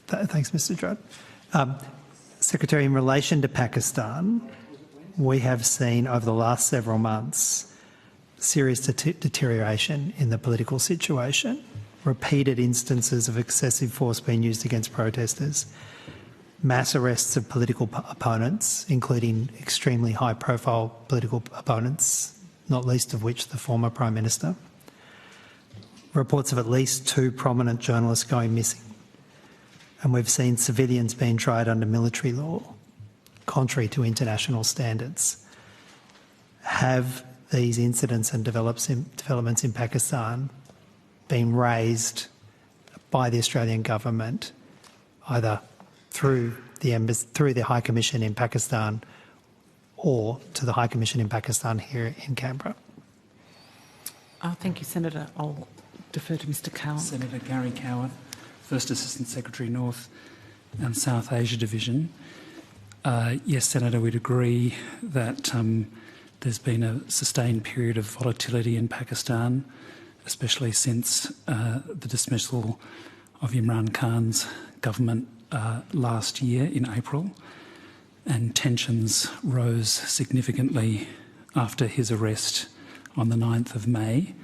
Thanks, Mr. Drudd. Secretary, in relation to Pakistan, we have seen over the last several months serious deterioration in the political situation, repeated instances of excessive force being used against protesters, mass arrests of political opponents, including extremely high-profile political opponents, not least of which the former Prime Minister, reports of at least 2 prominent journalists going missing, and we've seen civilians being tried under military law, contrary to international standards. Have these incidents and developments in Pakistan been raised by the Australian government, either through the High Commission in Pakistan or to the High Commission in Pakistan here in Canberra? Thank you, Senator. I'll defer to Mr. Cowan. Senator Gary Cowan, First Assistant Secretary, North and South Asia Division. Yes, Senator, we'd agree that there's been a sustained period of volatility in Pakistan, especially since the dismissal of Imran Khan's government last year in April, and tensions rose significantly after his arrest on the 9th of May.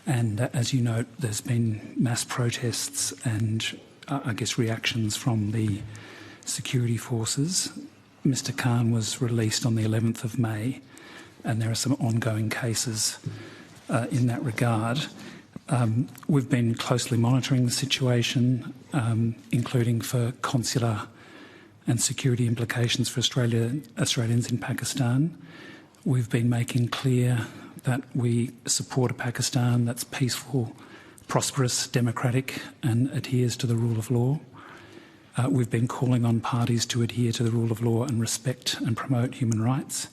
And as you note, there's been mass protests and, I guess, reactions from the security forces. Mr. Khan was released on the 11th of May, and there are some ongoing cases in that regard. We've been closely monitoring the situation, including for consular and security implications for Australians in Pakistan. We've been making clear that we support a Pakistan that's peaceful, prosperous, democratic, and adheres to the rule of law. We've been calling on parties to adhere to the rule of law and respect and promote human rights.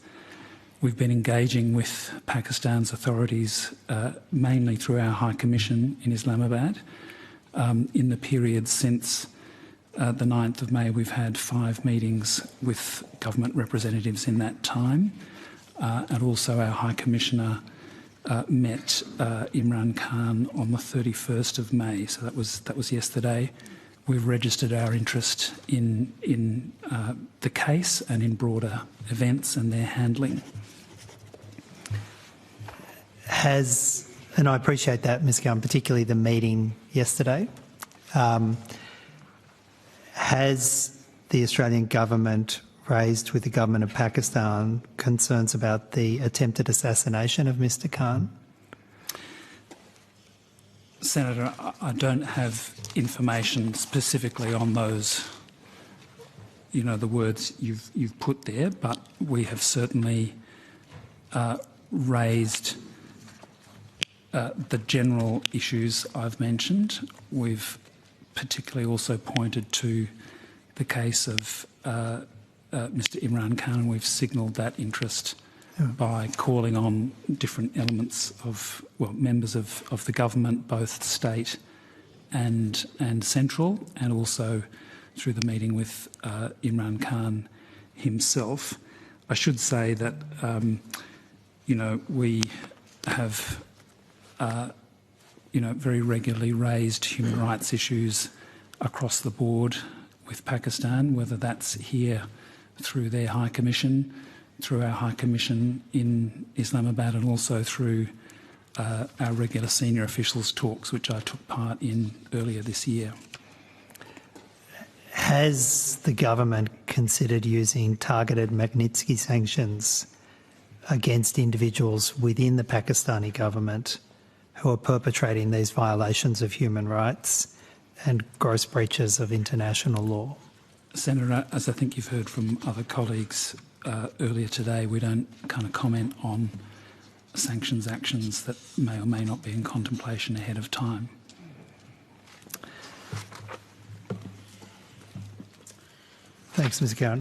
We've been engaging with Pakistan's authorities mainly through our High Commission in Islamabad. In the period since the 9th of May, we've had 5 meetings with government representatives in that time. And also our High Commissioner met Imran Khan on the 31st of May, so that was yesterday. We've registered our interest in the case and in broader events and their handling. And I appreciate that, Ms. Cowan, particularly the meeting yesterday. Has the Australian government raised with the government of Pakistan concerns about the attempted assassination of Mr. Khan? Senator, I don't have information specifically on those, the words you've put there, but we have certainly raised the general issues I've mentioned. We've particularly also pointed to the case of Mr. Imran Khan, and we've signalled that interest by calling on different elements of, members of the government, both state and central, and also through the meeting with Imran Khan himself. I should say that, we have, very regularly raised human rights issues across the board with Pakistan, whether that's here through their High Commission, through our High Commission in Islamabad, and also through our regular senior officials talks, which I took part in earlier this year. Has the government considered using targeted Magnitsky sanctions against individuals within the Pakistani government who are perpetrating these violations of human rights and gross breaches of international law? Senator, as I think you've heard from other colleagues earlier today, we don't kind of comment on sanctions actions that may or may not be in contemplation ahead of time. Thanks, Ms. Cowan.